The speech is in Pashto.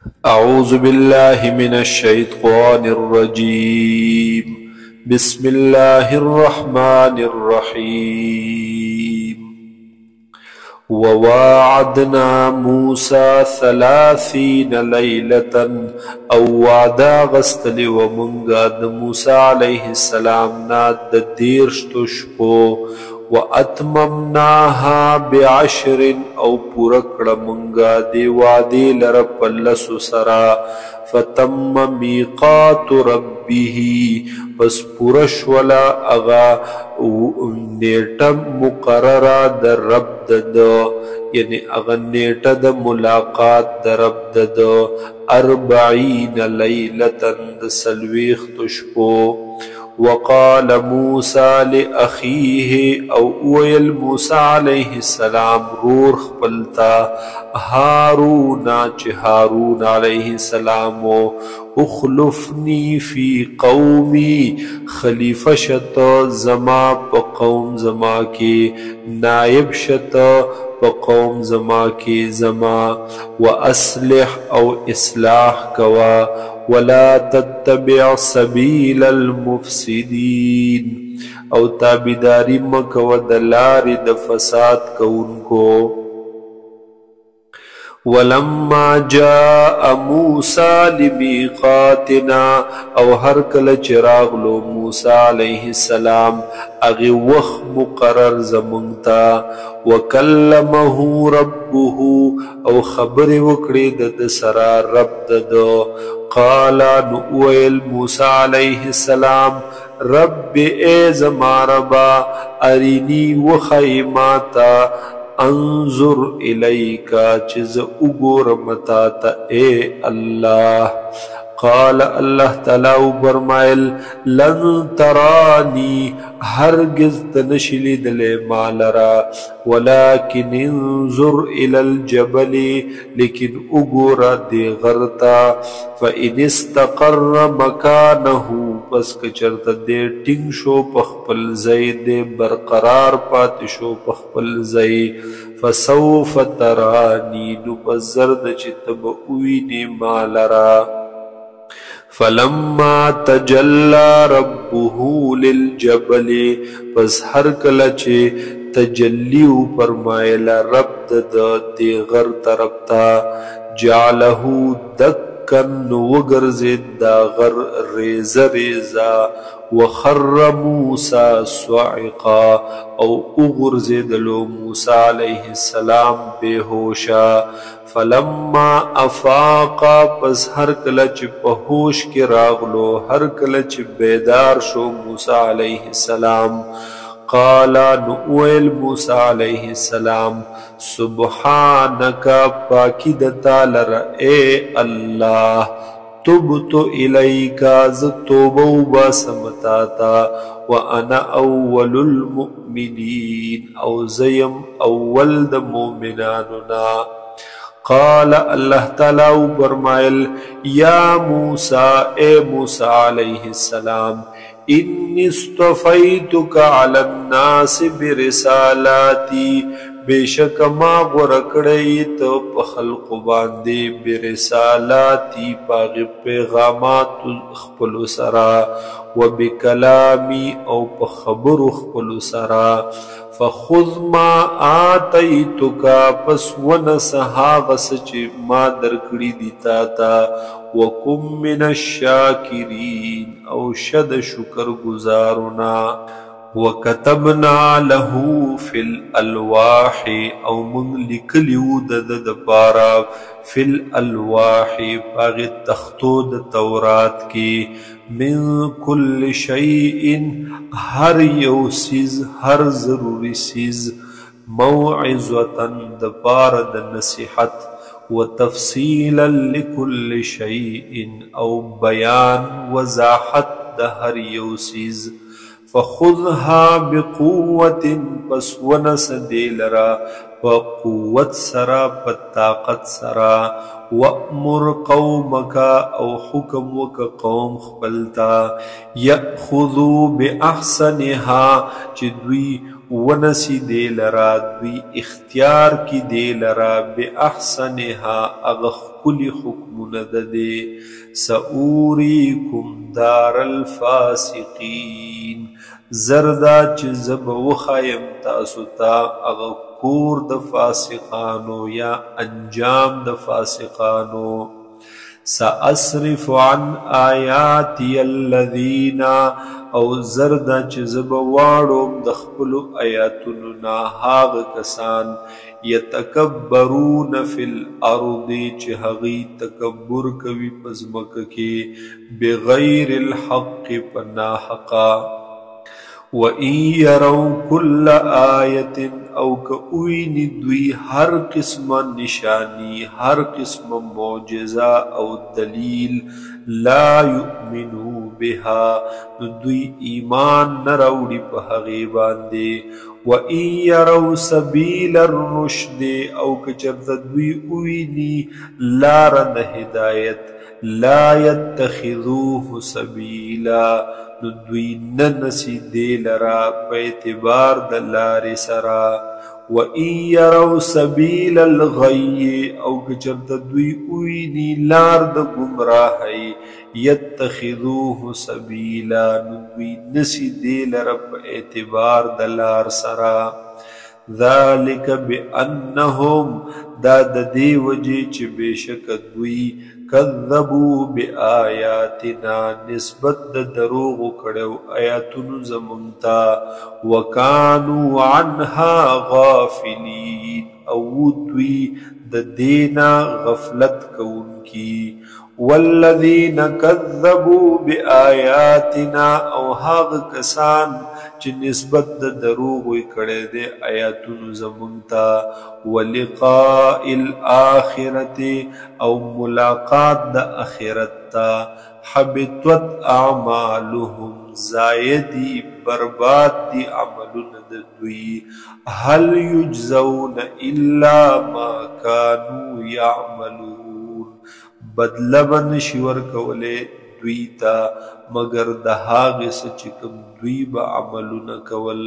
أعوذ بالله من الشيطان الرجيم. بسم الله الرحمن الرحيم. وواعدنا موسى 30 ليلة او وعدا غستلی ومنگا د موسى عليه السلام نا د 30 شپو واتممناها ب10 او پورا کړه منگا دی وعدې لره په 10 سرا فتم میقات ربه پس پورا شولا اغا نیټه مقرره د رب ددو یعنی اغا نیټه د ملاقات د رب ددو 40 لیلة د 40 شپو. وقال موسى لأخيه او ويل موسى عليه السلام رور خپلتا هارون چه هارون عليه السلام اخلفني في قومي خلیفہ شت زما پا قوم زما کی نائب شت پا قوم زما کی زما واصلح او اصلاح کوا ولا تتبع سبيل المفسدين او تابیداری مکو دلار د فساد کونکو. ولما جاء موسى لميقاتنا او هر کله چراغ لو موسى عليه السلام اغي وخ مقرر زمونتا وكلمه ربه او خبر وکړي د سرا رب ددو قال نويل موسى عليه السلام رب اے زما ربا ارینی وخیماتا انظر الیکا چیز اگورمتا تا اے اللہ. قال اللہ تعالی برمائل لن ترانی ہرگز تنشلی دلے مالرا ولكن انظر الى الجبل لیکن اگورا دی غرتا فإن استقر مکانه پس کچرت دے ٹنگ شو پخپل زی دے برقرار پات شو پخپل زی فسوف ترانی نو پزرد چتب اوینی مالرا. فلما تجلى ربه للجبل پس ہر کلچ تجلیو فرمائلا رب دی غر طرف تا جعله دکن وگرزد دا غر ریز ریزا وخر موسى صعقا او اغرزد لو موسى عليه السلام بے ہوشا. فلما افاقا پس ہر کلچ پہوش کے راغلو ہر کلچ بیدار شو موسیٰ علیہ السلام قالا نویل موسیٰ علیہ السلام سبحانکا پاکی دتا لر اے اللہ تبتو الیکا زتوبو باسمتاتا وانا اول المؤمنین او زیم اول د مومناننا. قال اللہ تعالی برمائل یا موسیٰ اے موسیٰ علیہ السلام انی اصطفیتک علی الناس برسالاتی بے شک ما غرکڑیت پخلق باندے برسالاتی پاغ پیغامات خپل سرا وبکلامی او پخبر خپل سرا فخذ ما آتیتک پس ونسها غسچ ما درکڑی دیتا تا وکم من الشاکرین او شد شکر گزارنا. وکتبنا له فی الالواح او من لکلیو د پارا فی الالواح پاغ تختو د تورات کی من کل شیء ہر یو سیز ہر ضروری سیز موعظتا د پار د نصیحت وتفصیلا لکل شیء او بیان وضاحت د ہر یو سیز. فخذها بقوة پس ونس دیلرا پا قوت سرا پا طاقت سرا وَأْمُرْ قَوْمَكَ او حکم وک قوم خپلتا یأخذوا بأحسنها چې دوی ونسی دی لرا دوی اختیار کی دی لرا بأحسنها اغخکل حکم نددے سأوریکم دار الفاسقین زردا چې زب وخایم تاسو تا اغکور د فاسقانو یا انجام د فاسقانو سأصرف عن آیاتی الذین او زردا چې زب واړم د خپل آیاتونو نا هاغ کسان یتکبرون فی الارض چې هغی تکبر کوي پزمک کې بغیر الحق پنا حقا وَإِن يَرَوْا كُلَّ آيَةٍ او کَوِینی دوی ہر قسم نشانی ہر قسم معجزہ او دلیل لا یؤمنوا بها دوی ایمان نراوڑی پا حغی باندے وَإِن يَرَوْا سَبِيلَ الرُّشْدِ او کچرت دوی اوینی لارن ہدایت لا يَتَّخِذُوهُ سَبِيلًا دوی ننسی دی لرا پا اعتبار دلار سرا وَإِن يَرَوْا سَبِيلَ الْغَيِّ او کچرت دوی اوینی لار د گمراہی یتخذوه سبیلا دوی نسی دی لرا پا اعتبار دلار سرا ذالک بأنهم دا دی وجی چی بیشک دوی کذبوا بآیاتنا نسبت د دروغ کړو آیاتونو زمونتا وکانو عنها غافلین او دوی د دینا غفلت کوونکی والذین کذبوا بآیاتنا او هاغ کسان چې نسبت د دروغ کړي د آیاتونو زمونتا ولقاء الآخرة او ملاقات د اخرت تا حبطت اعمالهم زایدی برباد دی عملون د دوی هل یجزون الا ما كانوا يعملون بدلبن شور کولے دوی تا مگر د هاغه څه چې کوم دوی به عملونه کول